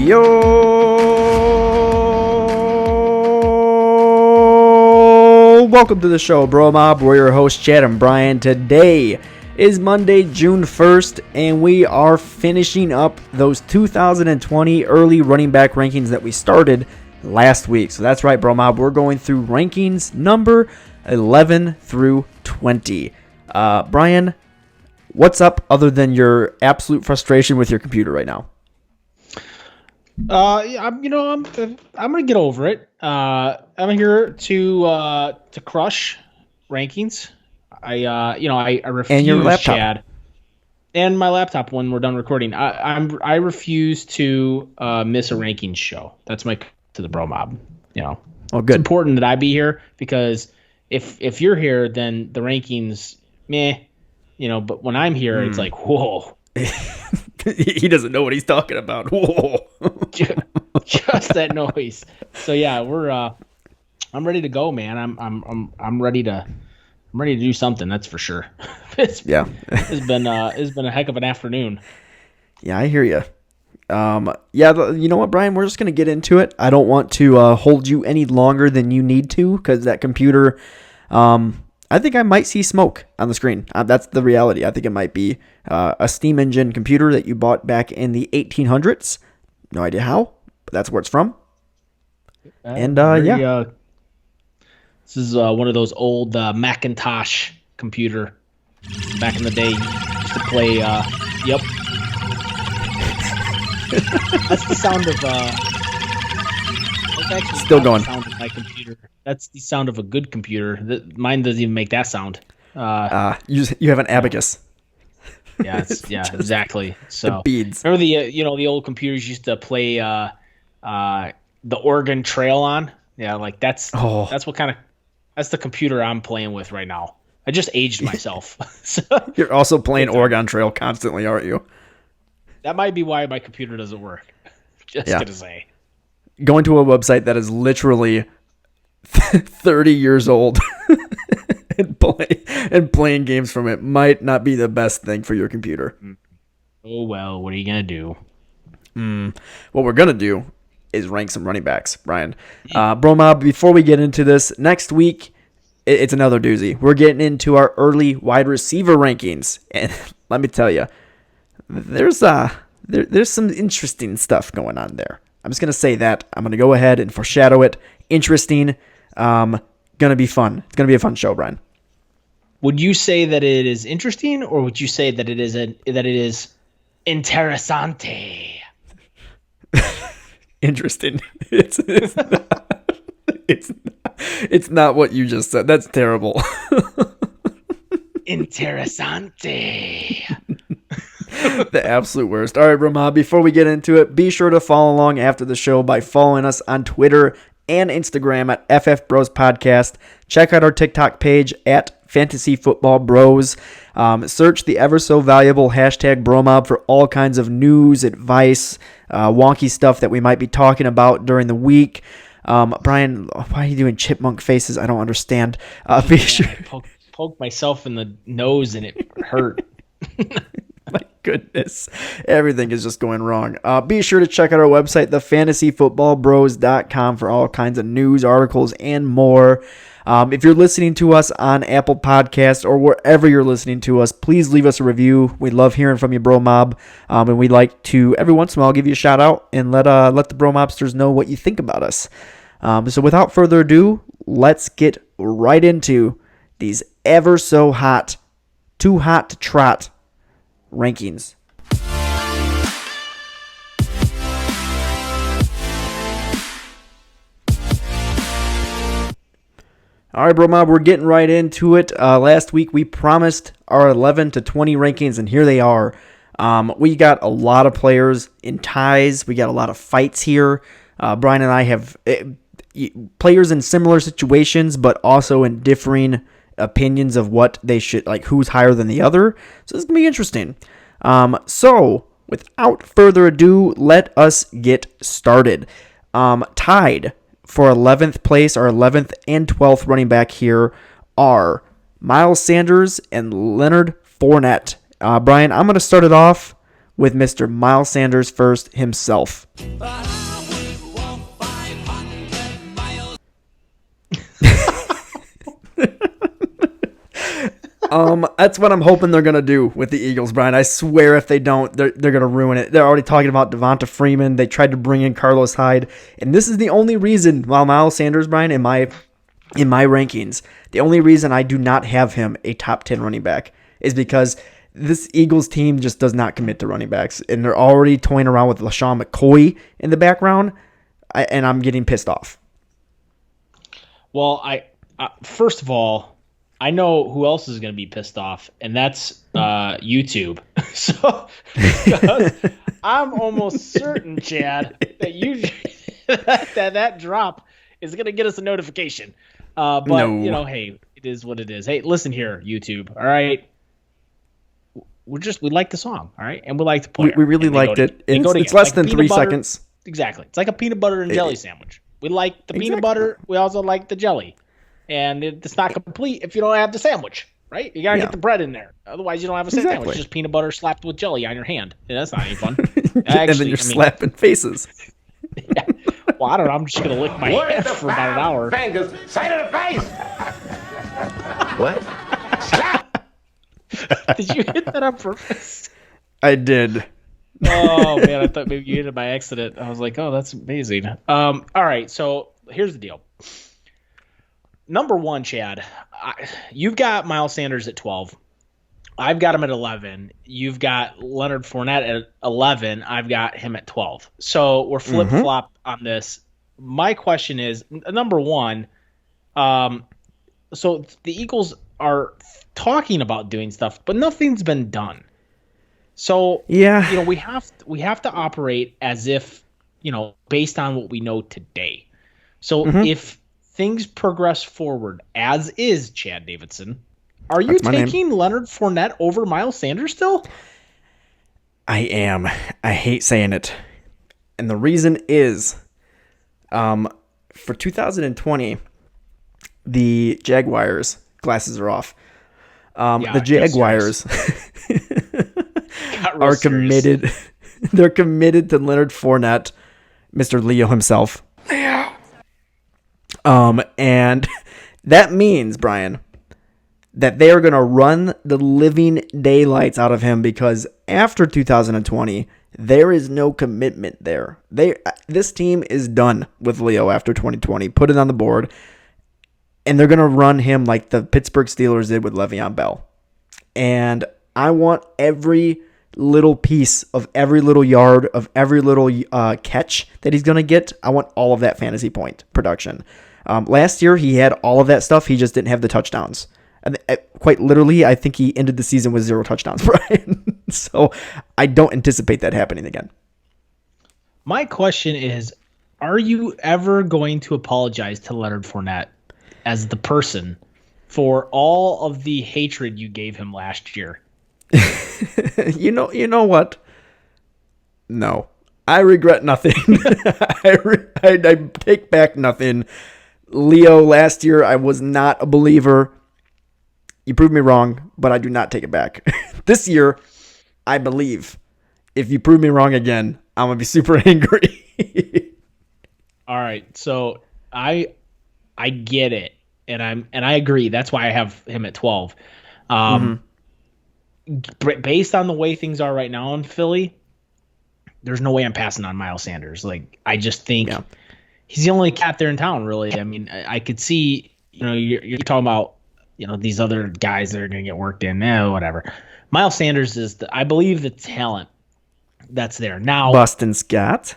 Yo! Welcome to the show, BroMob. We're your hosts, Chad and Bryan. Today is Monday, June 1st, and we are finishing up those 2020 early running back rankings that we started last week. So that's right, BroMob. We're going through rankings number 11 through 20. Bryan, what's up other than your absolute frustration with your computer right now? I'm gonna get over it. I'm here to crush rankings. I refuse, and your laptop. Chad, and my laptop when we're done recording. I refuse to miss a rankings show. That's my to the BroMob. Oh, good. It's important that I be here because if you're here, then the rankings, meh. But when I'm here, it's like, whoa. He doesn't know what he's talking about. Whoa. just that noise. So yeah, I'm ready to go, man. I'm ready to do something. That's for sure. It's been a heck of an afternoon. Yeah, I hear you. You know what, Bryan? We're just gonna get into it. I don't want to hold you any longer than you need to because that computer. I think I might see smoke on the screen. That's the reality. I think it might be a steam engine computer that you bought back in the 1800s. No idea how, but that's where it's from. This is one of those old Macintosh computer back in the day. Used to play. Yep. That's the sound of. Still going. The sound of my computer. That's the sound of a good computer. Mine doesn't even make that sound. You have an abacus. Yeah, exactly. So the beads. Remember the old computers used to play the Oregon Trail on? Yeah, like that's the computer I'm playing with right now. I just aged myself. So, you're also playing Oregon Trail constantly, aren't you? That might be why my computer doesn't work. Just gonna say. Going to a website that is literally 30 years old and playing games from it might not be the best thing for your computer. Oh, well, what are you going to do? What we're going to do is rank some running backs, Bryan. BroMob, before we get into this, next week, it's another doozy. We're getting into our early wide receiver rankings. And let me tell you, there's some interesting stuff going on there. I'm just going to say that. I'm going to go ahead and foreshadow it. Interesting. Going to be fun. It's going to be a fun show, Bryan. Would you say that it is interesting, or would you say that it is interessante? Interesting. It's not what you just said. That's terrible. Interessante. The absolute worst. All right, BroMob, before we get into it, be sure to follow along after the show by following us on Twitter and Instagram at FF Bros Podcast. Check out our TikTok page at Fantasy Football Bros. Search the ever so valuable hashtag BroMob for all kinds of news, advice, wonky stuff that we might be talking about during the week. Bryan, why are you doing chipmunk faces? I don't understand. Be sure. Poke myself in the nose and it hurt. My goodness. Everything is just going wrong. Be sure to check out our website, thefantasyfootballbros.com, for all kinds of news, articles, and more. If you're listening to us on Apple Podcasts or wherever you're listening to us, please leave us a review. We love hearing from you, BroMob. And we'd like to, every once in a while, give you a shout out and let the BroMobsters know what you think about us. So without further ado, let's get right into these ever so hot, too hot to trot rankings. All right, BroMob, we're getting right into it. Last week we promised our 11 to 20 rankings, and here they are. We got a lot of players in ties. We got a lot of fights here. Bryan and I have players in similar situations, but also in differing opinions of what they should, like who's higher than the other. So this is going to be interesting. So without further ado, let us get started. Tied for 11th place, our 11th and 12th running back here are Miles Sanders and Leonard Fournette. Bryan, I'm going to start it off with Mr. Miles Sanders first himself. That's what I'm hoping they're going to do with the Eagles, Brian. I swear if they don't, they're going to ruin it. They're already talking about Devonta Freeman. They tried to bring in Carlos Hyde. And this is the only reason, while Miles Sanders, Brian, in my rankings, the only reason I do not have him a top 10 running back is because this Eagles team just does not commit to running backs. And they're already toying around with LaShawn McCoy in the background. And I'm getting pissed off. Well, first of all, I know who else is going to be pissed off, and that's YouTube. So I'm almost certain, Chad, that that drop is going to get us a notification. But no. Hey, it is what it is. Hey, listen here, YouTube. All right, we like the song. All right, and we like the player. We really liked it. It's less than 3 seconds. Exactly. It's like a peanut butter and jelly sandwich. We like the peanut butter. We also like the jelly. And it's not complete if you don't have the sandwich, right? You got to get the bread in there. Otherwise, you don't have a sandwich. It's just peanut butter slapped with jelly on your hand. Yeah, that's not any fun. And then you're slapping faces. Yeah. Well, I don't know. I'm just going to lick my hand for about an hour. Fingers, side of the face. What? Slap. Did you hit that on purpose? I did. Oh, man. I thought maybe you hit it by accident. I was like, oh, that's amazing. All right. So here's the deal. Number one, Chad, you've got Miles Sanders at 12. I've got him at 11. You've got Leonard Fournette at 11. I've got him at 12. So we're flip-flop on this. My question is, number one, so the Eagles are talking about doing stuff, but nothing's been done. So yeah, we have to operate as if, based on what we know today. So if things progress forward as is, Chad Davidson, are you taking Leonard Fournette over Miles Sanders still? I am. I hate saying it. And the reason is, for 2020, the Jaguars, glasses are off. The Jaguars are committed. They're committed to Leonard Fournette, Mr. Leo himself. And that means, Brian, that they are going to run the living daylights out of him because after 2020, there is no commitment there. This team is done with Leo after 2020. Put it on the board. And they're going to run him like the Pittsburgh Steelers did with Le'Veon Bell. And I want every little piece of every little yard of every little catch that he's going to get. I want all of that fantasy point production. Last year, he had all of that stuff. He just didn't have the touchdowns. And quite literally, I think he ended the season with 0 touchdowns, Brian. So I don't anticipate that happening again. My question is, are you ever going to apologize to Leonard Fournette as the person for all of the hatred you gave him last year? You know what? No. I regret nothing. I take back nothing. Leo, last year, I was not a believer. You proved me wrong, but I do not take it back. This year, I believe. If you prove me wrong again, I'm going to be super angry. All right. So I get it. And I agree. That's why I have him at 12. Based on the way things are right now in Philly, there's no way I'm passing on Miles Sanders. Like, I just think he's the only cat there in town, really. I mean, I could see, you're talking about, these other guys that are going to get worked in. Whatever. Miles Sanders is, I believe, the talent that's there. Now, Boston Scott?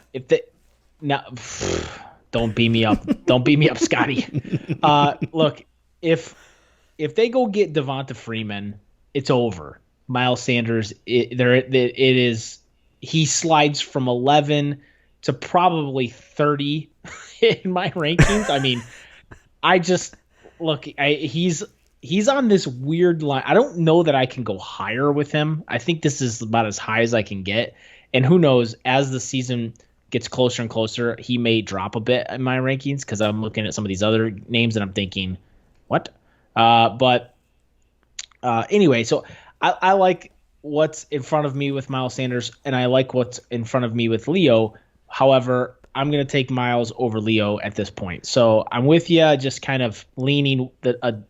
Don't beat me up. Don't beat me up, Scotty. Look, if they go get Devonta Freeman, it's over. Miles Sanders, he slides from 11 to probably 30 in my rankings. I mean, he's on this weird line. I don't know that I can go higher with him. I think this is about as high as I can get. And who knows, as the season gets closer and closer, he may drop a bit in my rankings because I'm looking at some of these other names and I'm thinking, what? Anyway, so I like what's in front of me with Miles Sanders, and I like what's in front of me with Leo. However, I'm going to take Miles over Leo at this point. So I'm with you, just kind of leaning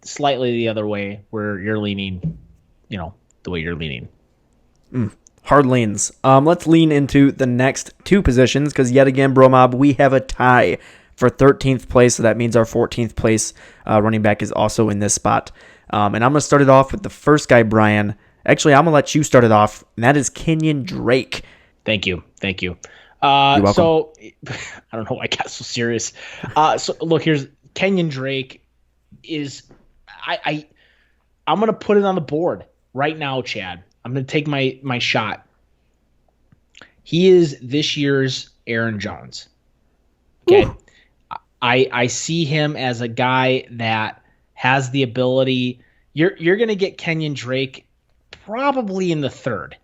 slightly the other way where you're leaning, the way you're leaning. Hard leans. Let's lean into the next two positions because yet again, BroMob, we have a tie for 13th place. So that means our 14th place running back is also in this spot. And I'm going to start it off with the first guy, Bryan. Actually, I'm going to let you start it off, and that is Kenyan Drake. Thank you. You're welcome. So I don't know why I got so serious. So look, here's Kenyan Drake is I'm going to put it on the board right now, Chad. I'm going to take my shot. He is this year's Aaron Jones. Okay. Ooh. I see him as a guy that has the ability. You're going to get Kenyan Drake probably in the third.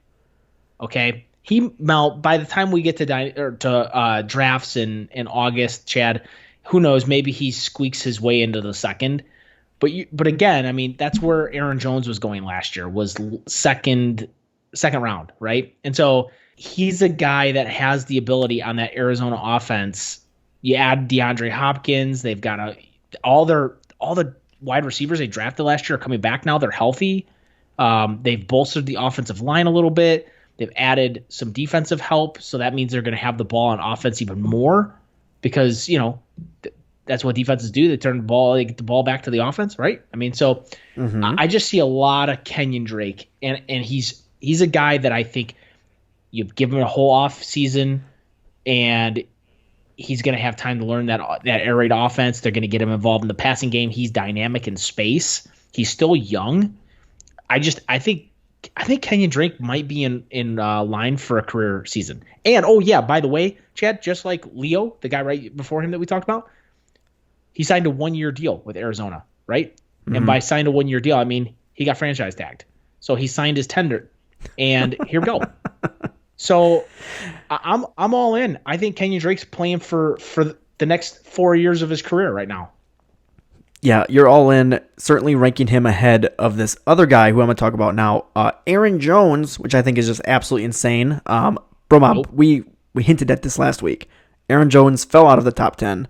Okay. By the time we get to drafts in August, Chad, who knows? Maybe he squeaks his way into the second. But again, I mean, that's where Aaron Jones was going last year, was second round, right? And so he's a guy that has the ability on that Arizona offense. You add DeAndre Hopkins, they've got all the wide receivers they drafted last year are coming back now. They're healthy. They've bolstered the offensive line a little bit. They've added some defensive help, so that means they're going to have the ball on offense even more because, that's what defenses do. They get the ball back to the offense, right? I mean, so I just see a lot of Kenyan Drake, and he's a guy that I think you give him a whole off season, and he's going to have time to learn that air raid offense. They're going to get him involved in the passing game. He's dynamic in space. He's still young. I think Kenyan Drake might be in line for a career season. And by the way, Chad, just like Leo, the guy right before him that we talked about, he signed a 1-year deal with Arizona, right? Mm-hmm. And by signed a 1-year deal, I mean he got franchise tagged. So he signed his tender, and here we go. So I'm all in. I think Kenyan Drake's playing for the next 4 years of his career right now. Yeah, you're all in. Certainly ranking him ahead of this other guy who I'm going to talk about now, Aaron Jones, which I think is just absolutely insane. BroMob, we hinted at this last week. Aaron Jones fell out of the top 10.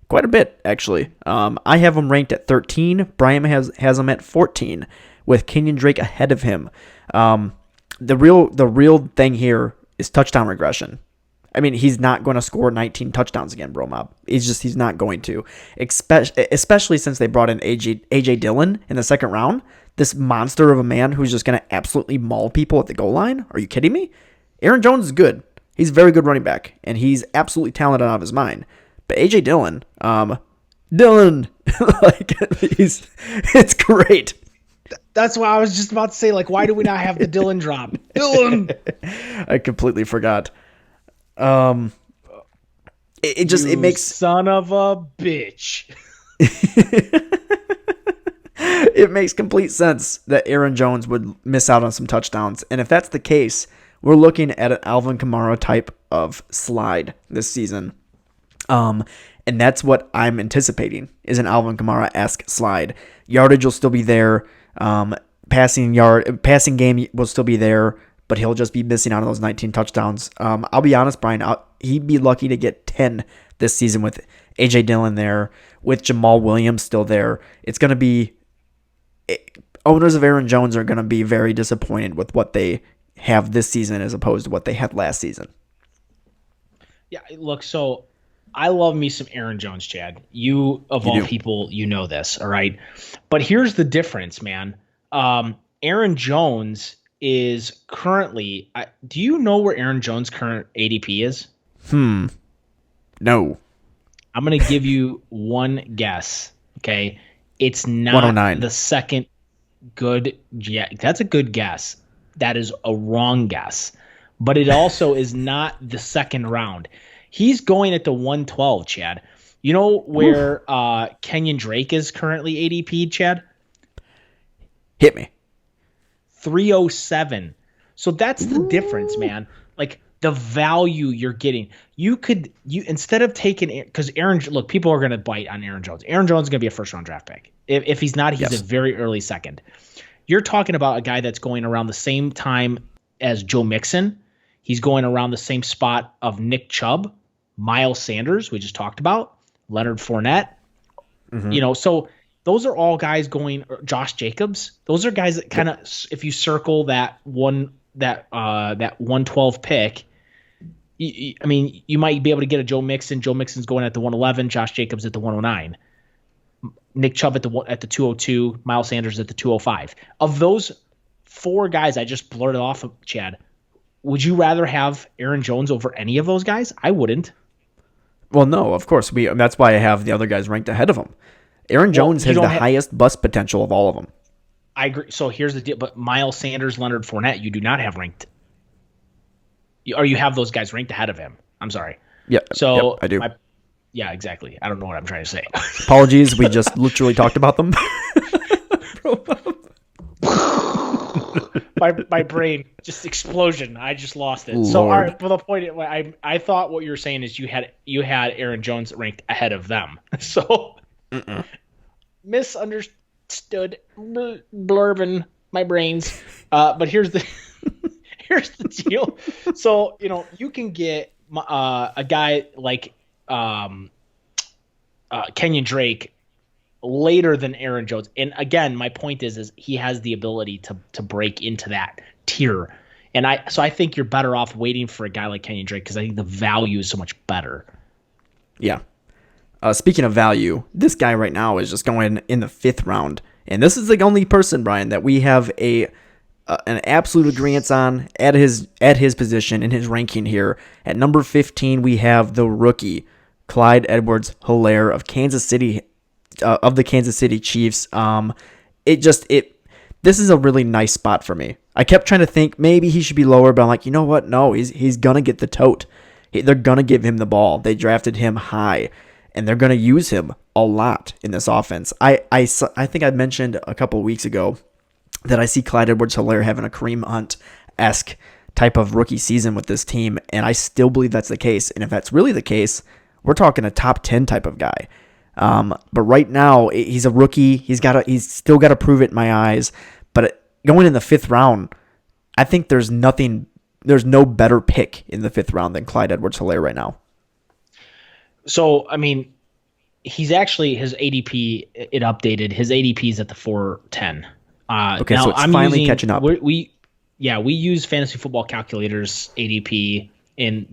Quite a bit, actually. I have him ranked at 13. Bryan has him at 14, with Kenyan Drake ahead of him. The real thing here is touchdown regression. I mean, he's not going to score 19 touchdowns again, BroMob. He's not going to, especially since they brought in AJ Dillon in the second round. This monster of a man who's just going to absolutely maul people at the goal line. Are you kidding me? Aaron Jones is good. He's a very good running back, and he's absolutely talented out of his mind. But AJ Dillon, it's great. That's why I was just about to say, why do we not have the Dillon drop? Dillon! I completely forgot. It makes son of a bitch. It makes complete sense that Aaron Jones would miss out on some touchdowns. And if that's the case, we're looking at an Alvin Kamara type of slide this season. And that's what I'm anticipating is an Alvin Kamara-esque slide. Yardage will still be there. Passing game will still be there, but he'll just be missing out on those 19 touchdowns. I'll be honest, Bryan, he'd be lucky to get 10 this season with AJ Dillon there, with Jamal Williams still there. It's going to be owners of Aaron Jones are going to be very disappointed with what they have this season as opposed to what they had last season. Yeah, look, so I love me some Aaron Jones, Chad. You, of all people, you know this, all right? But here's the difference, man. Aaron Jones is currently do you know where Aaron Jones' current ADP is? No. I'm going to give you one guess, okay? It's not 109. The second good. Yeah, that's a good guess. That is a wrong guess. But it also is not the second round. He's going at the 112, Chad. You know where Kenyan Drake is currently ADP, Chad? Hit me. 307. So that's the difference, man. The value you're getting. You instead of taking, because look, people are going to bite on Aaron Jones. Aaron Jones is going to be a first round draft pick. If he's not, he's a very early second. You're talking about a guy that's going around the same time as Joe Mixon. He's going around the same spot of Nick Chubb, Miles Sanders, we just talked about, Leonard Fournette. So those are all guys going. Josh Jacobs. Those are guys that kind of, if you circle that 112 pick, you might be able to get a Joe Mixon. Joe Mixon's going at the 111. Josh Jacobs at the 109. Nick Chubb at the 202. Miles Sanders at the 205. Of those 4 guys I just blurted off, Chad, would you rather have Aaron Jones over any of those guys? I wouldn't. Well, no, of course. That's why I have the other guys ranked ahead of him. Aaron Jones has the highest bust potential of all of them. I agree. So here's the deal. But Miles Sanders, Leonard Fournette, you do not have ranked. Or you have those guys ranked ahead of him. I'm sorry. Yeah. So I do. Yeah, exactly. I don't know what I'm trying to say. Apologies. We just literally talked about them. my brain just explosion. I just lost it. Lord. So all right, for the point, I thought what you were saying is you had Aaron Jones ranked ahead of them. So misunderstood, blurbing my brains. But here's the deal. So you can get a guy like Kenyan Drake later than Aaron Jones. And again, my point is he has the ability to break into that tier. And I think you're better off waiting for a guy like Kenyan Drake because I think the value is so much better. Yeah. Speaking of value, this guy right now is just going in the 5th round. And this is the only person, Brian, that we have an absolute agreement on at his position in his ranking here. At number 15, we have the rookie, Clyde Edwards Hilaire of Kansas City, of the Kansas City Chiefs. This is a really nice spot for me. I kept trying to think maybe he should be lower, but I'm like, you know what? No, he's gonna get the tote. They're gonna give him the ball. They drafted him high, and they're gonna use him a lot in this offense. I think I mentioned a couple of weeks ago that I see Clyde Edwards-Hilaire having a Kareem Hunt-esque type of rookie season with this team, and I still believe that's the case. And if that's really the case, we're talking a top 10 type of guy. But right now, he's a rookie. He's still got to prove it in my eyes. But going in the 5th round, I think there's no better pick in the 5th round than Clyde Edwards-Hilaire right now. So, he's actually, his ADP, it updated. His ADP is at the 410. Okay, now, so it's finally catching up. We use Fantasy Football Calculator's ADP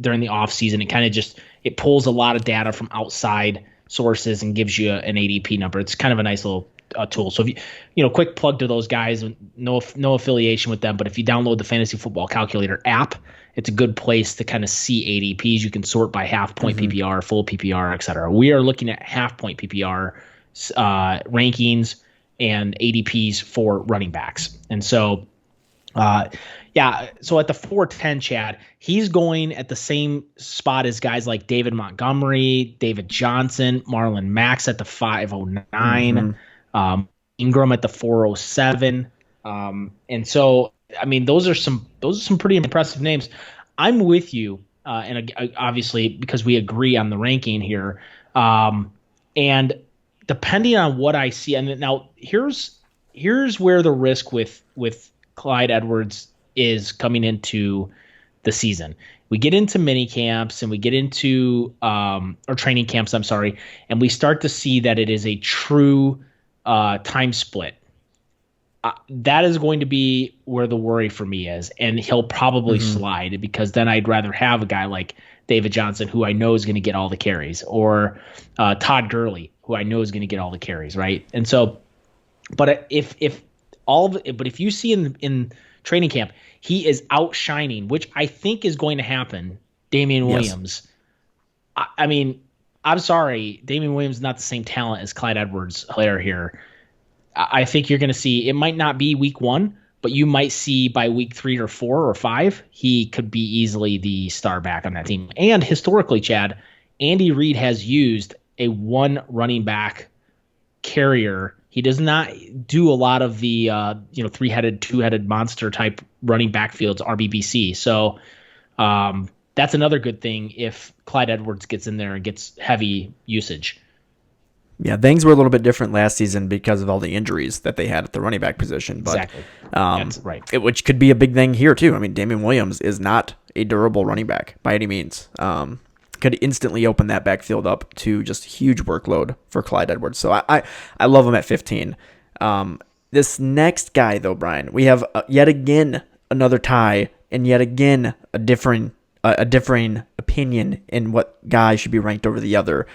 during the off season. It kind of it pulls a lot of data from outside sources and gives you an ADP number. It's kind of a nice little tool. So if quick plug to those guys, no affiliation with them, but if you download the Fantasy Football Calculator app, it's a good place to kind of see ADPs. You can sort by half point PPR, full PPR, etc. We are looking at half point PPR rankings and ADPs for running backs. And so, so at the 410, Chad, he's going at the same spot as guys like David Montgomery, David Johnson, Marlon Mack at the 509, Ingram at the 407. And so, those are some pretty impressive names. I'm with you, and obviously because we agree on the ranking here, and depending on what I see, and now here's where the risk with Clyde Edwards is coming into the season. We get into mini camps and we get into or training camps, and we start to see that it is a true time split. That is going to be where the worry for me is, and he'll probably slide because then I'd rather have a guy like David Johnson, who I know is going to get all the carries, or Todd Gurley, who I know is going to get all the carries, right? And so, but if you see in training camp, he is outshining, which I think is going to happen, Damian Williams. I'm sorry, Damian Williams is not the same talent as Clyde Edwards-Hilaire here. I think you're going to see, it might not be week 1, but you might see by week 3 or 4 or 5, he could be easily the star back on that team. And historically, Chad, Andy Reid has used a one running back carrier. He does not do a lot of the 3-headed, 2-headed monster type running backfields, RBBC. So that's another good thing if Clyde Edwards gets in there and gets heavy usage. Yeah, things were a little bit different last season because of all the injuries that they had at the running back position. But, Exactly. That's right. Which could be a big thing here, too. I mean, Damian Williams is not a durable running back by any means. Could instantly open that backfield up to just huge workload for Clyde Edwards. So I love him at 15. This next guy, though, Brian, we have yet again another tie and yet again a differing opinion in what guy should be ranked over the other.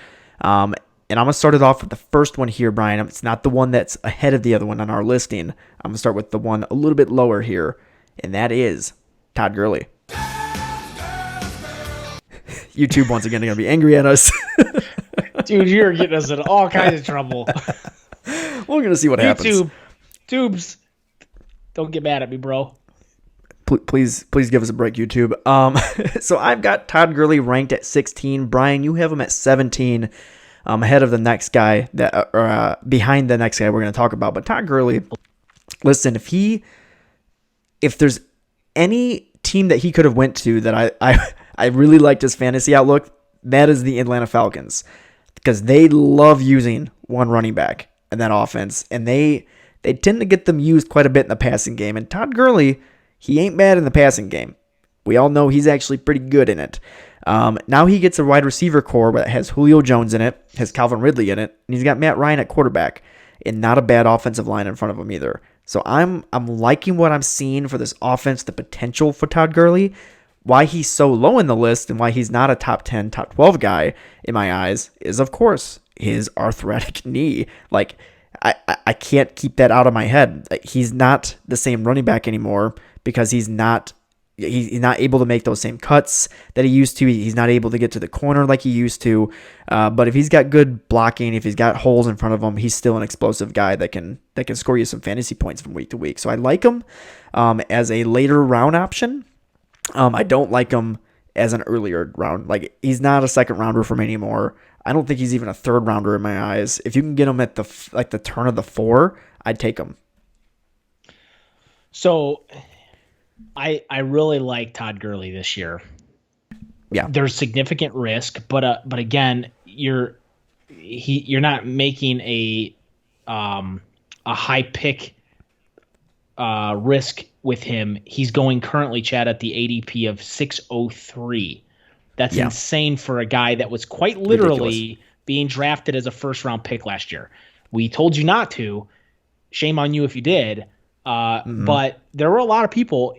And I'm going to start it off with the first one here, Brian. It's not the one that's ahead of the other one on our listing. I'm going to start with the one a little bit lower here, and that is Todd Gurley. YouTube, once again, are going to be angry at us. Dude, you're getting us in all kinds of trouble. We're going to see what happens. Tubes, don't get mad at me, bro. Please give us a break, YouTube. So I've got Todd Gurley ranked at 16. Brian, you have him at 17. Ahead of the next guy behind the next guy we're going to talk about. But Todd Gurley, listen, if there's any team that he could have went to that I really liked his fantasy outlook, that is the Atlanta Falcons, because they love using one running back in that offense, and they tend to get them used quite a bit in the passing game. And Todd Gurley, he ain't bad in the passing game. We all know he's actually pretty good in it. Now he gets a wide receiver core that has Julio Jones in it, has Calvin Ridley in it, and he's got Matt Ryan at quarterback, and not a bad offensive line in front of him either. So I'm liking what I'm seeing for this offense, the potential for Todd Gurley. Why he's so low in the list and why he's not a top 10, top 12 guy in my eyes is, of course, his arthritic knee. Like, I can't keep that out of my head. He's not the same running back anymore because he's not able to make those same cuts that he used to. He's not able to get to the corner like he used to. But if he's got good blocking, if he's got holes in front of him, he's still an explosive guy that can score you some fantasy points from week to week. So I like him as a later round option. I don't like him as an earlier round. Like, he's not a second rounder for me anymore. I don't think he's even a third rounder in my eyes. If you can get him at the turn of the 4, I'd take him. So I really like Todd Gurley this year. Yeah, there's significant risk, but again, you're not making a high pick risk with him. He's going currently, Chad, at the ADP of 603. That's insane for a guy that was quite literally being drafted as a first round pick last year. We told you not to. Shame on you if you did. But there were a lot of people,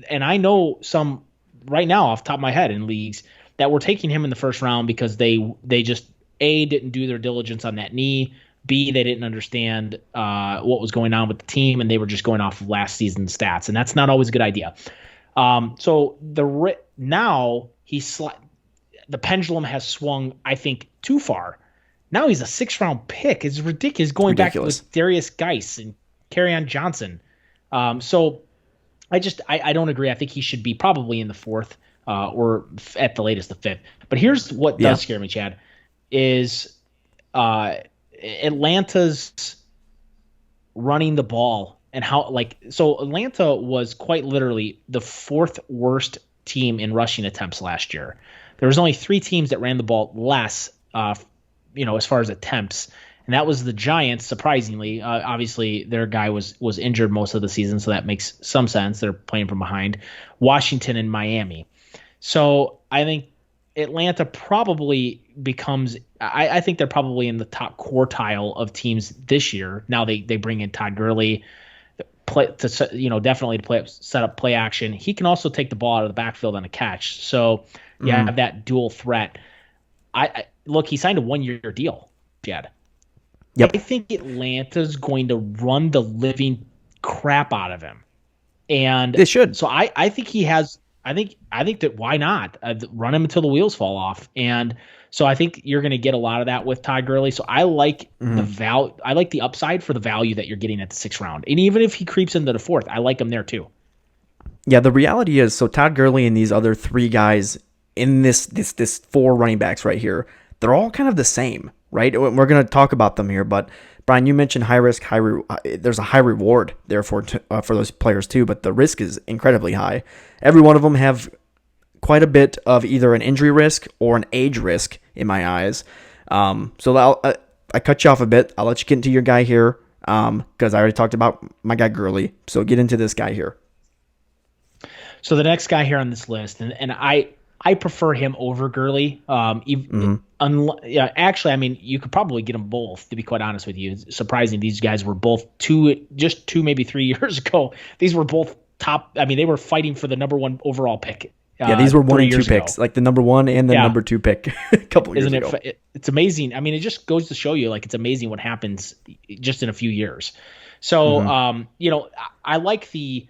and I know some right now off the top of my head in leagues, that were taking him in the first round because they just, A, didn't do their diligence on that knee, B, they didn't understand what was going on with the team, and they were just going off of last season's stats, and that's not always a good idea. So now the pendulum has swung, I think, too far. Now he's a 6th-round pick. It's ridiculous going back with Darius Geis and Kerryon Johnson. So I don't agree. I think he should be probably in the 4th or at the latest the 5th. But here's what does scare me, Chad, is Atlanta's running the ball and how, so Atlanta was quite literally the 4th worst team in rushing attempts last year. There was only 3 teams that ran the ball less, as far as attempts. And that was the Giants, surprisingly. Obviously, their guy was injured most of the season, so that makes some sense. They're playing from behind. Washington and Miami. So I think Atlanta probably becomes – I think they're probably in the top quartile of teams this year. Now they bring in Todd Gurley definitely to set up play action. He can also take the ball out of the backfield on a catch. So you have that dual threat. Look, he signed a 1-year deal, Chad. Yep. I think Atlanta's going to run the living crap out of him, and they should. So I think he has. I think that why not run him until the wheels fall off, and so I think you're going to get a lot of that with Todd Gurley. So I like the I like the upside for the value that you're getting at the 6th round, and even if he creeps into the 4th, I like him there too. Yeah, the reality is, so Todd Gurley and these other 3 guys in this 4 running backs right here, they're all kind of the same. Right, we're going to talk about them here, but Brian, you mentioned high risk, there's a high reward there for those players too, but the risk is incredibly high. Every one of them have quite a bit of either an injury risk or an age risk in my eyes. So I I cut you off a bit. I'll let you get into your guy here because I already talked about my guy Gurley. So get into this guy here. So the next guy here on this list, and I prefer him over Gurley. Actually, I mean, you could probably get them both, to be quite honest with you. It's surprising these guys were both just two, maybe 3 years ago. These were both top. I mean, they were fighting for the number 1 overall pick. These were 1 and 2 picks, like the number 1 and the number 2 pick a couple years ago. It's amazing. I mean, it just goes to show you, like, it's amazing what happens just in a few years. So, I like the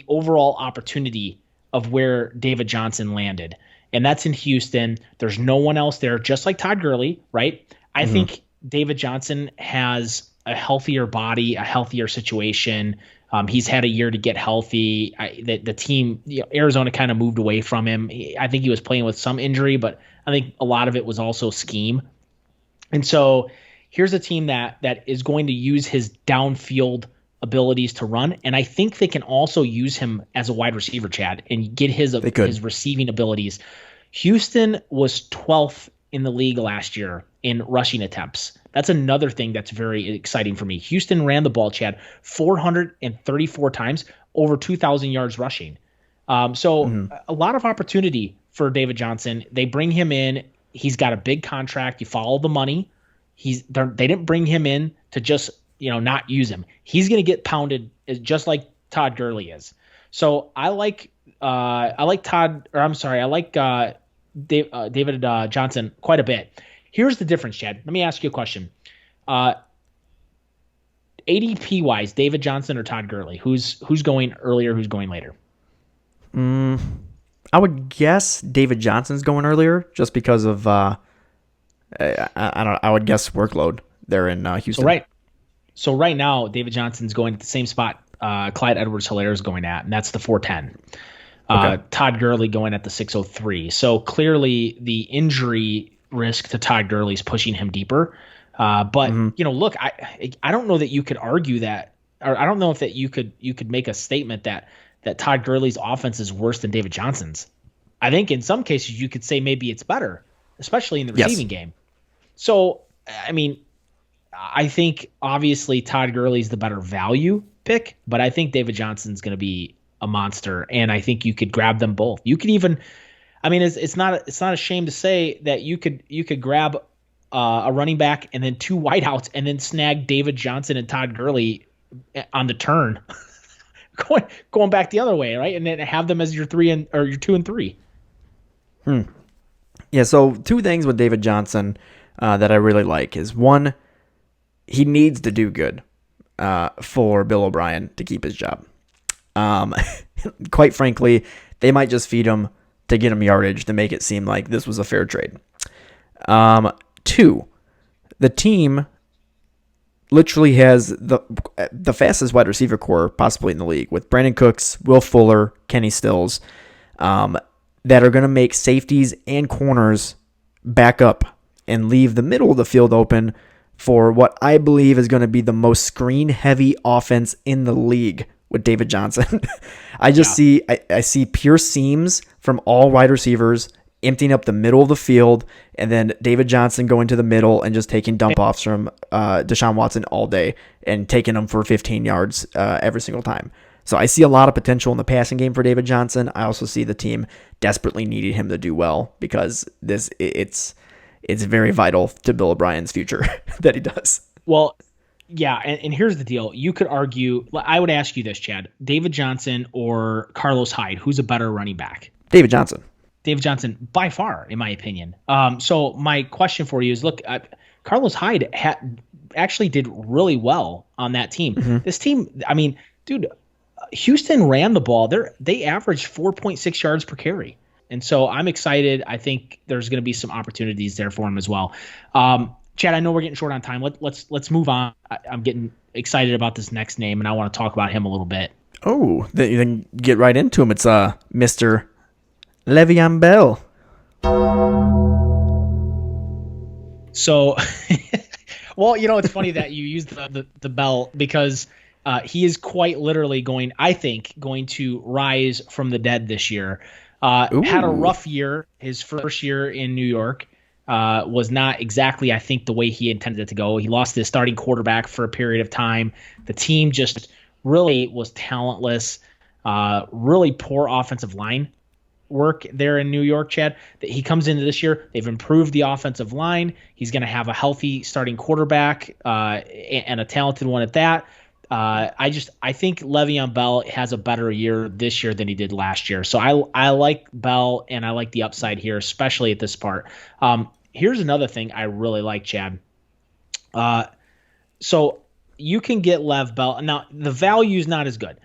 overall opportunity of where David Johnson landed, and that's in Houston. There's no one else there, just like Todd Gurley, right? I think David Johnson has a healthier body, a healthier situation. He's had a year to get healthy. The team, Arizona kind of moved away from him. I think he was playing with some injury, but I think a lot of it was also scheme. And so here's a team that is going to use his downfield abilities to run, and I think they can also use him as a wide receiver, Chad, and get his receiving abilities. Houston was 12th in the league last year in rushing attempts. That's another thing that's very exciting for me. Houston ran the ball, Chad, 434 times, over 2,000 yards rushing. A lot of opportunity for David Johnson. They bring him in. He's got a big contract. You follow the money. They didn't bring him in to just not use him. He's going to get pounded just like Todd Gurley is. So I like David Johnson quite a bit. Here's the difference, Chad. Let me ask you a question. ADP wise, David Johnson or Todd Gurley? Who's going earlier? Who's going later? I would guess David Johnson's going earlier, just because of I would guess workload there in Houston. So right now, David Johnson's going at the same spot Clyde Edwards Hilaire is going at, and that's the 410. Todd Gurley going at the 603. So clearly the injury risk to Todd Gurley is pushing him deeper. Look, I don't know that you could argue that, or I don't know if that you could make a statement that Todd Gurley's offense is worse than David Johnson's. I think in some cases you could say maybe it's better, especially in the receiving game. So, I mean, I think obviously Todd Gurley's the better value pick, but I think David Johnson's going to be a monster, and I think you could grab them both. You could even, I mean, it's not a shame to say that you could grab a running back and then 2 wideouts and then snag David Johnson and Todd Gurley on the turn, going back the other way, right? And then have them as your 2 and 3. Yeah. So 2 things with David Johnson that I really like is, one, he needs to do good for Bill O'Brien to keep his job. Quite frankly, they might just feed him to get him yardage to make it seem like this was a fair trade. 2, the team literally has the fastest wide receiver core possibly in the league, with Brandon Cooks, Will Fuller, Kenny Stills, that are going to make safeties and corners back up and leave the middle of the field open for what I believe is going to be the most screen-heavy offense in the league with David Johnson. I see pure seams from all wide receivers emptying up the middle of the field, and then David Johnson going to the middle and just taking dump-offs from Deshaun Watson all day and taking them for 15 yards every single time. So I see a lot of potential in the passing game for David Johnson. I also see the team desperately needing him to do well, because it's very vital to Bill O'Brien's future that he does. Well, yeah, and here's the deal. You could argue, I would ask you this, Chad, David Johnson or Carlos Hyde, who's a better running back? David Johnson. David Johnson, by far, in my opinion. So my question for you is, look, Carlos Hyde actually did really well on that team. This team, I mean, dude, Houston ran the ball. They averaged 4.6 yards per carry. And so I'm excited. I think there's going to be some opportunities there for him as well. Chad, I know we're getting short on time. Let's move on. I'm getting excited about this next name, and I want to talk about him a little bit. Oh, then get right into him. It's Mr. Le'Veon Bell. So, well, it's funny that you used the Bell, because he is quite literally going to rise from the dead this year. Had a rough year, his first year in New York. was not exactly, I think, the way he intended it to go. He lost his starting quarterback for a period of time. The team just really was talentless. Really poor offensive line work there in New York, Chad. He comes into this year. They've improved the offensive line. He's going to have a healthy starting quarterback and a talented one at that. I think Le'Veon Bell has a better year this year than he did last year. So I like Bell, and I like the upside here, especially at this part. Here's another thing I really like, Chad. So you can get Lev Bell. Now, the value is not as good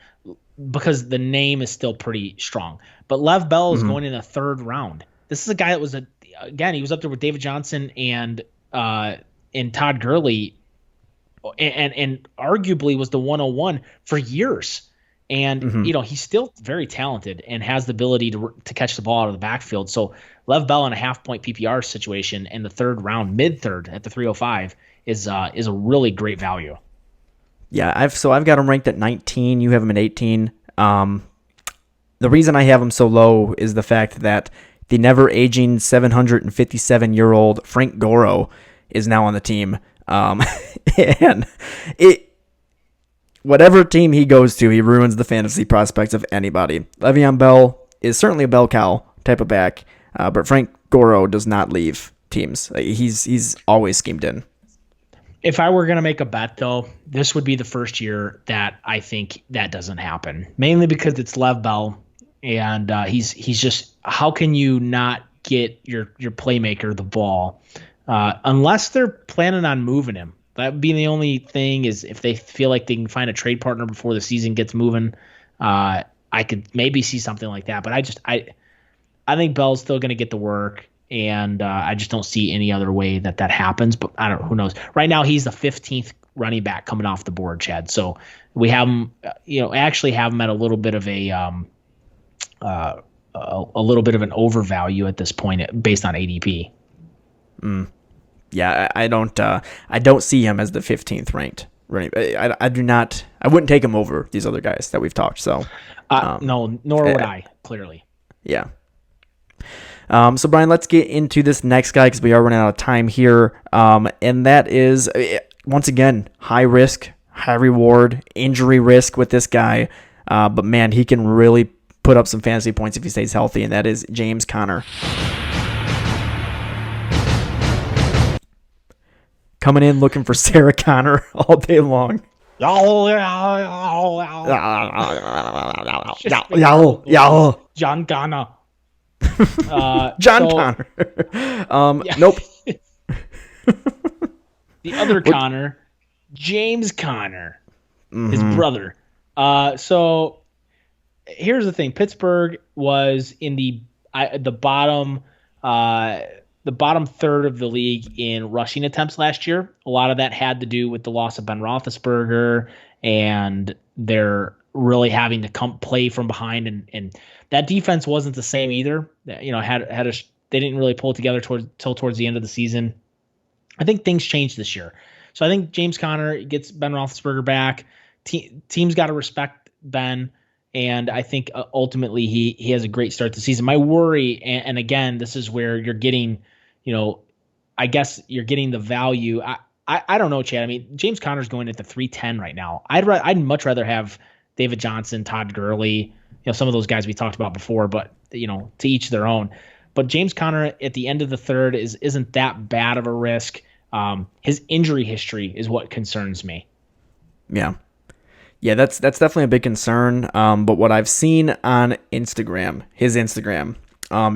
because the name is still pretty strong. But Lev Bell is going in the third round. This is a guy that was, he was up there with David Johnson and Todd Gurley, and arguably was the 101 for years. And, he's still very talented and has the ability to catch the ball out of the backfield. So Lev Bell in a half-point PPR situation in the third round, mid-third at the 305 is a really great value. Yeah, I've got him ranked at 19. You have him at 18. The reason I have him so low is the fact that the never-aging 757-year-old Frank Goro is now on the team. And whatever team he goes to, he ruins the fantasy prospects of anybody. Le'Veon Bell is certainly a bell cow type of back, but Frank Goro does not leave teams. He's always schemed in. If I were going to make a bet, though, this would be the first year that I think that doesn't happen. Mainly because it's Lev Bell, and he's just, how can you not get your playmaker the ball unless they're planning on moving him? That would be the only thing, is if they feel like they can find a trade partner before the season gets moving. I could maybe see something like that, but I think Bell's still going to get the work. And I just don't see any other way that happens. But who knows? Right now, he's the 15th running back coming off the board, Chad. So we have him, actually have him at a little bit of a little bit of an overvalue at this point based on ADP. Yeah, I don't see him as the 15th ranked running. I do not. I wouldn't take him over these other guys that we've talked. So no, nor would I. Clearly. Yeah. So, Bryan, let's get into this next guy because we are running out of time here. And that is, once again, high risk, high reward, injury risk with this guy. But, man, he can really put up some fantasy points if he stays healthy, and that is James Conner. Coming in looking for Sarah Connor all day long. John Connor. Connor. Nope. The other Connor, James Conner, his brother. So here's the thing: Pittsburgh was in the bottom third of the league in rushing attempts last year. A lot of that had to do with the loss of Ben Roethlisberger, and they're really having to play from behind, and that defense wasn't the same either. They didn't really pull it together towards the end of the season. I think things changed this year. So I think James Conner gets Ben Roethlisberger back. Team's got to respect Ben, and I think ultimately he has a great start to the season. My worry, and again, this is where you're getting, I guess you're getting the value. I don't know, Chad. I mean, James Conner's going at the 310 right now. I'd much rather have David Johnson, Todd Gurley, some of those guys we talked about before, but to each their own. But James Conner at the end of the third isn't that bad of a risk. His injury history is what concerns me. Yeah, that's definitely a big concern. But what I've seen on Instagram, his Instagram,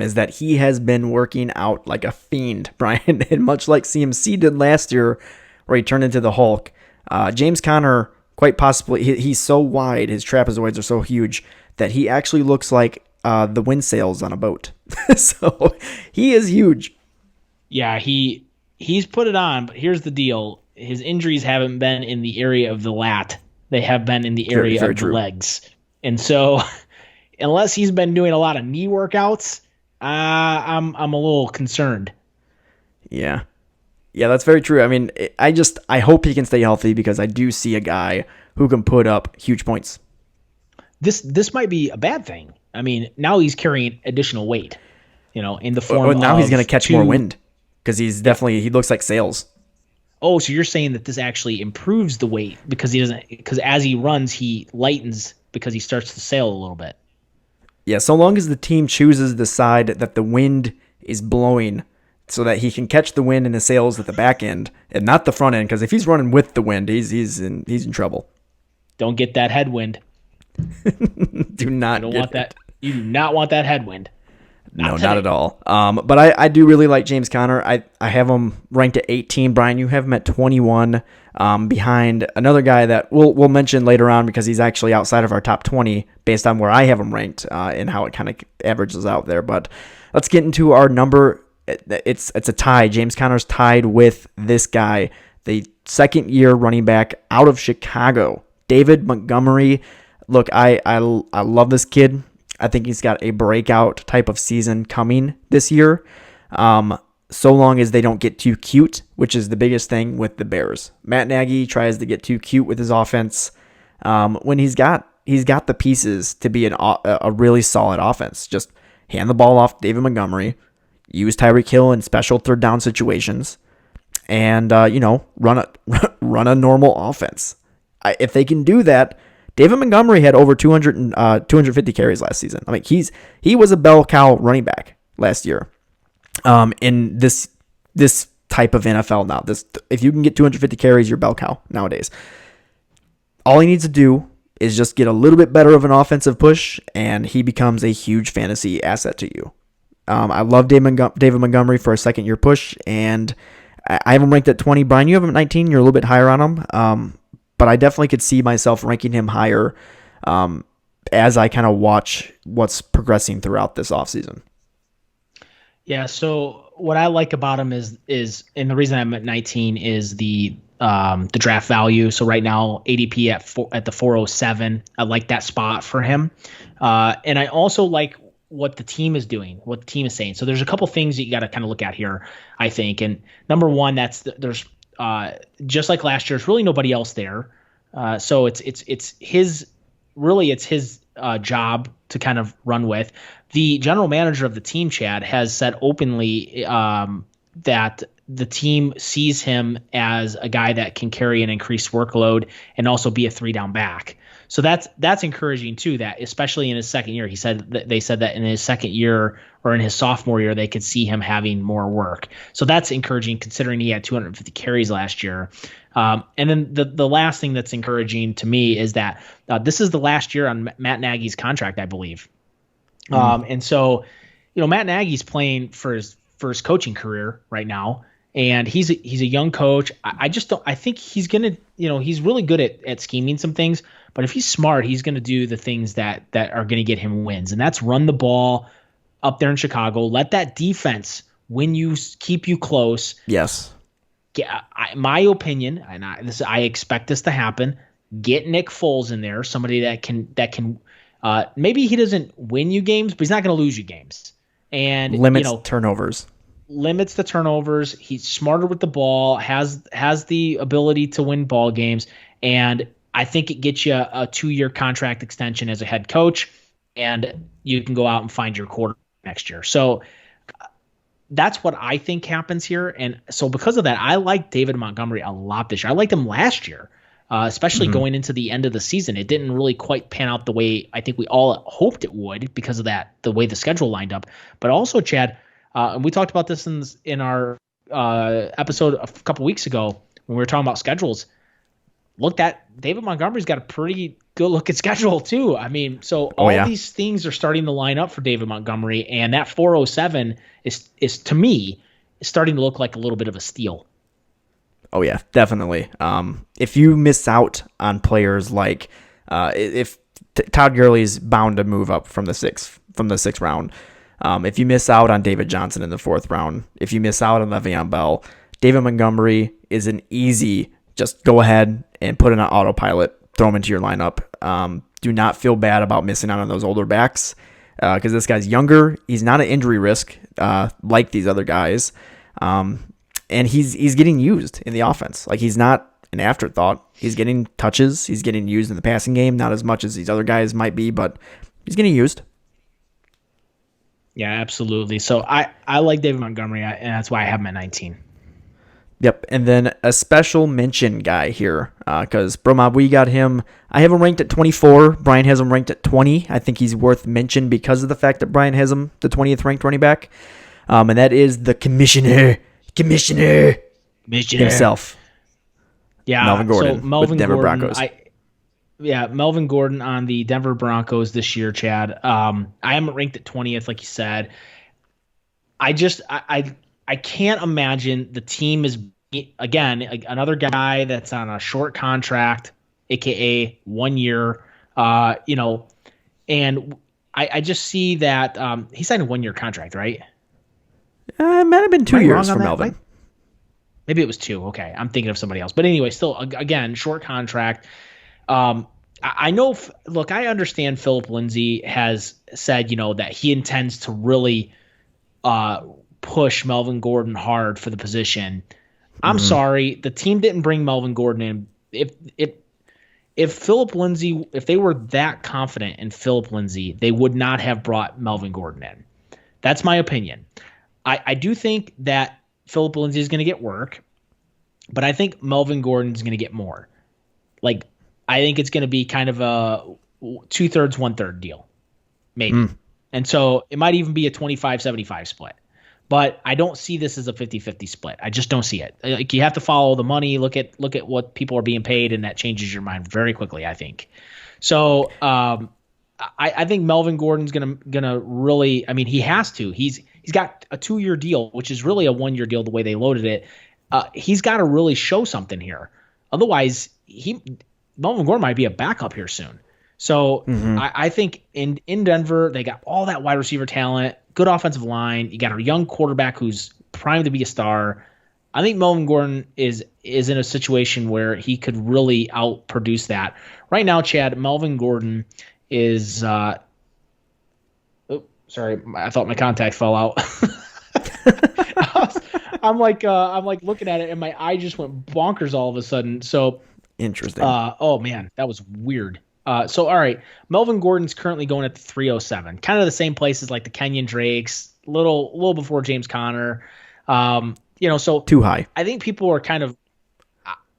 is that he has been working out like a fiend, Bryan, and much like CMC did last year, where he turned into the Hulk. James Conner, quite possibly, he's so wide, his trapezoids are so huge that he actually looks like the wind sails on a boat. So he is huge. Yeah, he's put it on, but here's the deal. His injuries haven't been in the area of the lat. They have been in the area of the legs. And so unless he's been doing a lot of knee workouts, I'm a little concerned. Yeah, that's very true. I mean, I hope he can stay healthy because I do see a guy who can put up huge points. This might be a bad thing. I mean, now he's carrying additional weight, in the form now he's going to catch more wind. because he looks like Sales. Oh, so you're saying that this actually improves the weight because as he runs, he lightens because he starts to sail a little bit. Yeah, so long as the team chooses the side that the wind is blowing so that he can catch the wind and his sails at the back end and not the front end, because if he's running with the wind, he's in trouble. Don't get that headwind. Do not want that. You do not want that headwind. Not at all. But I do really like James Conner. I have him ranked at 18. Bryan, you have him at 21, behind another guy that we'll mention later on because he's actually outside of our top 20 based on where I have him ranked and how it kind of averages out there. But let's get into our number. It's a tie. James Conner's tied with this guy, the second-year running back out of Chicago, David Montgomery. Look, I love this kid. I think he's got a breakout type of season coming this year, so long as they don't get too cute, which is the biggest thing with the Bears. Matt Nagy tries to get too cute with his offense when he's got the pieces to be a really solid offense. Just hand the ball off David Montgomery, use Tyreek Hill in special third down situations, and run a normal offense. If they can do that. David Montgomery had over 250 carries last season. I mean, he was a bell cow running back last year. In this type of NFL now, if you can get 250 carries, you're bell cow nowadays. All he needs to do is just get a little bit better of an offensive push, and he becomes a huge fantasy asset to you. I love David Montgomery for a second-year push, and I have him ranked at 20. Bryan, you have him at 19. You're a little bit higher on him. But I definitely could see myself ranking him higher as I kind of watch what's progressing throughout this offseason. Yeah, so what I like about him is and the reason I'm at 19 is the draft value. So right now, ADP at the 407. I like that spot for him. And I also like what the team is doing, what the team is saying. So there's a couple things that you got to kind of look at here, I think. And number one, there's just like last year, it's really nobody else there. So it's his job to kind of run with. The general manager of the team, Chad, has said openly that the team sees him as a guy that can carry an increased workload and also be a 3-down back. So that's encouraging too, that especially in his second year. They said that in his second year or in his sophomore year, they could see him having more work. So that's encouraging considering he had 250 carries last year. And then the last thing that's encouraging to me is that this is the last year on Matt Nagy's contract, I believe. And so, Matt Nagy's playing for his coaching career right now. And he's a young coach. I think he's going to, he's really good at scheming some things, but if he's smart, he's going to do the things that are going to get him wins. And that's run the ball up there in Chicago. Let that defense keep you close. Yes. My opinion, and I expect this to happen, get Nick Foles in there, somebody that can maybe he doesn't win you games, but he's not going to lose you games. And limits turnovers. Limits the turnovers. He's smarter with the ball, has the ability to win ball games, and I think it gets you a 2-year contract extension as a head coach, and you can go out and find your quarterback next year. So that's what I think happens here. And so because of that, I like David Montgomery a lot this year. I liked him last year, especially going into the end of the season. It didn't really quite pan out the way I think we all hoped it would because of the way the schedule lined up. But also, Chad, and we talked about this in our episode a couple weeks ago when we were talking about schedules. Look, that David Montgomery's got a pretty good looking schedule too. I mean, so these things are starting to line up for David Montgomery, and that 407 is to me starting to look like a little bit of a steal. Oh yeah, definitely. If you miss out on players like if Todd Gurley's bound to move up from the sixth round. If you miss out on David Johnson in the 4th round, if you miss out on Le'Veon Bell, David Montgomery is an easy, just go ahead and put in an autopilot, throw him into your lineup. Do not feel bad about missing out on those older backs because this guy's younger. He's not an injury risk like these other guys. And he's getting used in the offense. Like, he's not an afterthought. He's getting touches. He's getting used in the passing game, not as much as these other guys might be, but he's getting used. Yeah, absolutely. So I like David Montgomery, and that's why I have him at 19. Yep, and then a special mention guy here, because BroMob, we got him. I have him ranked at 24. Bryan has him ranked at 20. I think he's worth mention because of the fact that Bryan has him the 20th ranked running back, and that is the commissioner himself. Yeah, Melvin Gordon so Melvin with Denver Gordon, Broncos. Melvin Gordon on the Denver Broncos this year, Chad. I am ranked at 20th, like you said. I can't imagine the team is, again, another guy that's on a short contract, aka 1 year, and I just see that he signed a 1 year contract, right? It might have been 2 years for Melvin. Maybe it was 2. Okay, I'm thinking of somebody else. But anyway, still, again, short contract. I know. Look, I understand Phillip Lindsey has said, that he intends to really push Melvin Gordon hard for the position. I'm sorry, the team didn't bring Melvin Gordon in. If Phillip Lindsey, if they were that confident in Phillip Lindsey, they would not have brought Melvin Gordon in. That's my opinion. I do think that Phillip Lindsey is going to get work, but I think Melvin Gordon is going to get more. Like, I think it's going to be kind of a 2/3, 1/3 deal, maybe. And so it might even be a 25-75 split. But I don't see this as a 50-50 split. I just don't see it. Like, you have to follow the money, look at what people are being paid, and that changes your mind very quickly, I think. So I think Melvin Gordon's gonna really, I mean, he has to. He's got a 2-year deal, which is really a 1-year deal the way they loaded it. He's got to really show something here. Otherwise, Melvin Gordon might be a backup here soon. So I think in Denver, they got all that wide receiver talent, good offensive line. You got a young quarterback who's primed to be a star. I think Melvin Gordon is in a situation where he could really outproduce that. Right now, Chad, Melvin Gordon is sorry, I thought my contact fell out. I'm like looking at it, and my eye just went bonkers all of a sudden. So interesting. Oh man, that was weird. So all right, Melvin Gordon's currently going at the 307, kind of the same place as like the Kenyan Drakes, little before James Conner. So too high. I think people are kind of,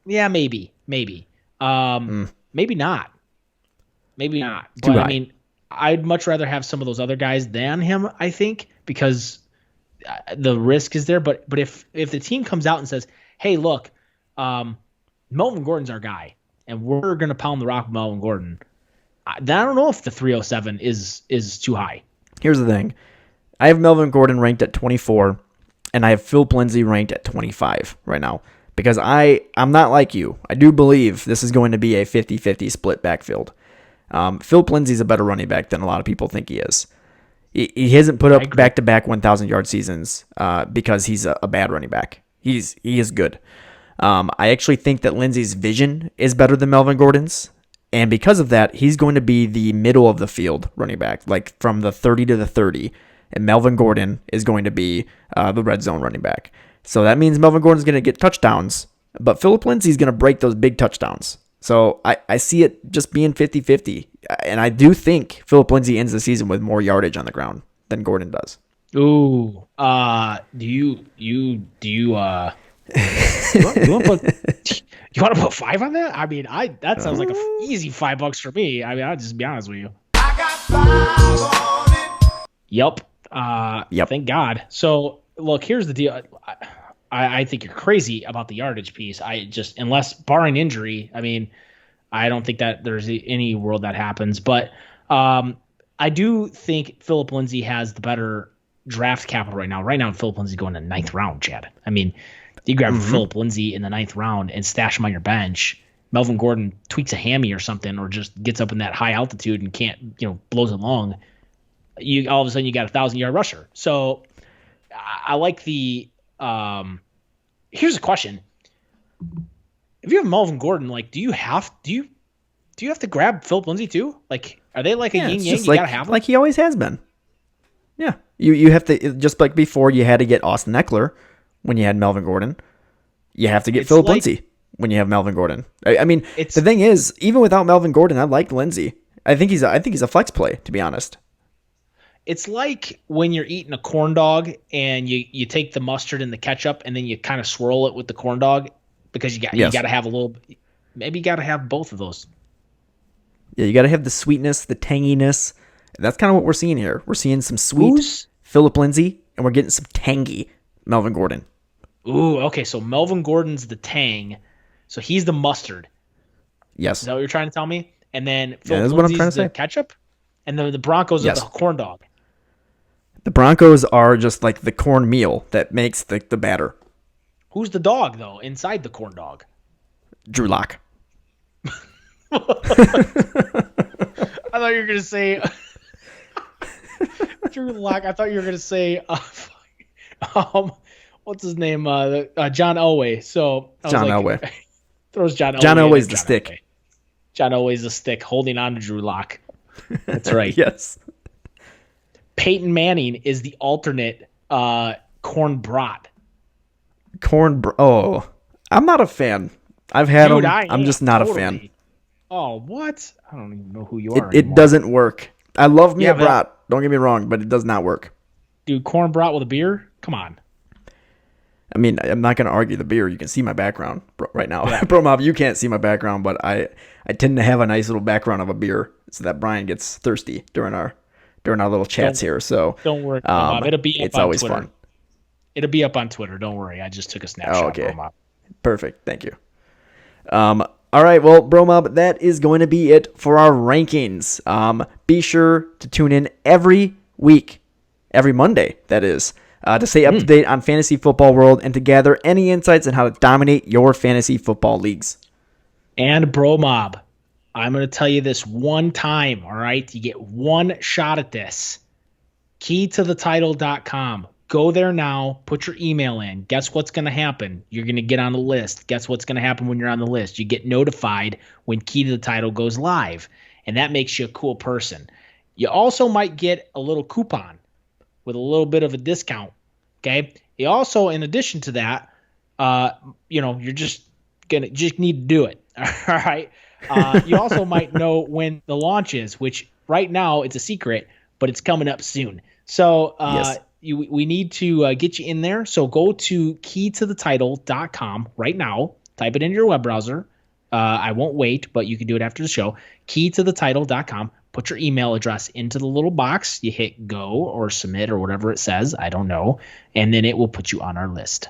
maybe, maybe not. Too high. I mean, I'd much rather have some of those other guys than him, I think, because the risk is there. But if the team comes out and says, hey, look, Melvin Gordon's our guy, and we're going to pound the rock with Melvin Gordon, then I don't know if the 307 is too high. Here's the thing. I have Melvin Gordon ranked at 24, and I have Phillip Lindsey ranked at 25 right now, because I'm not like you. I do believe this is going to be a 50-50 split backfield. Phillip Lindsey's a better running back than a lot of people think he is. He hasn't put up back-to-back 1,000-yard seasons because he's a bad running back. He is good. I actually think that Lindsey's vision is better than Melvin Gordon's, and because of that, he's going to be the middle of the field running back, like from the 30 to the 30, and Melvin Gordon is going to be the red zone running back. So that means Melvin Gordon's going to get touchdowns, but Phillip Lindsey's going to break those big touchdowns. So I see it just being 50-50, and I do think Phillip Lindsey ends the season with more yardage on the ground than Gordon does. Ooh, do you want to put 5 on that? I mean, that sounds like an easy $5 for me. I mean, I'll just be honest with you. I got 5 on it. Yep. Thank God. So look, here's the deal. I think you're crazy about the yardage piece. Unless barring injury, I mean, I don't think that there's any world that happens. But I do think Phillip Lindsey has the better draft capital right now. Right now, Phillip Lindsey going in the 9th round, Chad. I mean, you grab Phillip Lindsey in the 9th round and stash him on your bench. Melvin Gordon tweaks a hammy or something, or just gets up in that high altitude and can't, blows it long. All of a sudden you got a 1,000-yard rusher. So I like the. Here's a question: if you have Melvin Gordon, like, do you have to grab Phillip Lindsey too? Like, are they like a yin yang? You gotta have him? Like he always has been. Yeah, you have to, just like before you had to get Austin Eckler when you had Melvin Gordon. You have to get Phillip Lindsey when you have Melvin Gordon. I mean, the thing is, even without Melvin Gordon, I like Lindsey. I think he's a flex play, to be honest. It's like when you're eating a corn dog and you take the mustard and the ketchup and then you kind of swirl it with the corn dog because you got to have a little. Maybe you got to have both of those. Yeah, you got to have the sweetness, the tanginess. That's kind of what we're seeing here. We're seeing some sweet Phillip Lindsey, and we're getting some tangy Melvin Gordon. Ooh, okay. So Melvin Gordon's the tang. So he's the mustard. Yes. Is that what you're trying to tell me? And then Phillip Lindsey's the ketchup? And then the Broncos are the corn dog. The Broncos are just like the corn meal that makes the batter. Who's the dog, though, inside the corn dog? Drew Lock. I thought you were going to say... Drew Lock. I thought you were going to say... what's his name? John Elway. So John Elway. Throws John Elway. John Elway's the stick. Elway. John Elway's the stick holding on to Drew Lock. That's right. Yes. Peyton Manning is the alternate corn brat. Oh, I'm not a fan. I've had them. I'm just not a fan. Oh, what? I don't even know who you are. It doesn't work. I love me a brat. Don't get me wrong, but it does not work. Dude, corn brat with a beer? Come on. I mean, I'm not going to argue the beer. You can see my background right now. Yeah. BroMob, you can't see my background, but I tend to have a nice little background of a beer so that Bryan gets thirsty during our little chats here. So don't worry, it'll be up on Twitter. Fun. It'll be up on Twitter. Don't worry. I just took a snapshot. Oh, okay. BroMob. Perfect. Thank you. All right. Well, BroMob, that is going to be it for our rankings. Be sure to tune in every week, every Monday, that is, to stay up to date on fantasy football world and to gather any insights on how to dominate your fantasy football leagues. And BroMob, I'm going to tell you this one time, all right? You get one shot at this. KeyToTheTitle.com. Go there now. Put your email in. Guess what's going to happen? You're going to get on the list. Guess what's going to happen when you're on the list? You get notified when Key to the Title goes live, and that makes you a cool person. You also might get a little coupon with a little bit of a discount, okay? You also, in addition to that, you're just need to do it, all right? You also might know when the launch is, which right now it's a secret, but it's coming up soon. So yes. We need to get you in there. So go to keytothetitle.com right now. Type it into your web browser. I won't wait, but you can do it after the show. Keytothetitle.com. Put your email address into the little box. You hit go or submit or whatever it says. I don't know. And then it will put you on our list.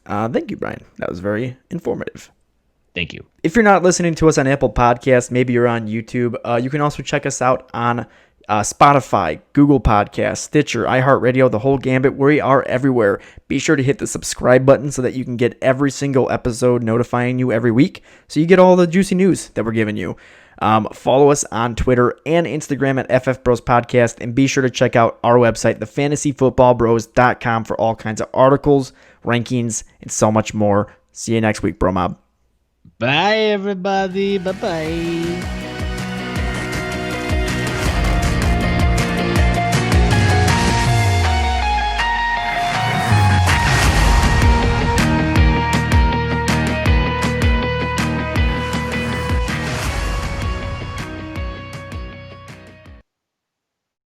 Thank you, Bryan. That was very informative. Thank you. If you're not listening to us on Apple Podcasts, maybe you're on YouTube. You can also check us out on Spotify, Google Podcasts, Stitcher, iHeartRadio, the whole gambit. We are everywhere. Be sure to hit the subscribe button so that you can get every single episode notifying you every week, so you get all the juicy news that we're giving you. Follow us on Twitter and Instagram at FF Bros Podcast, and be sure to check out our website, thefantasyfootballbros.com, for all kinds of articles, rankings, and so much more. See you next week, BroMob. Bye, everybody. Bye-bye.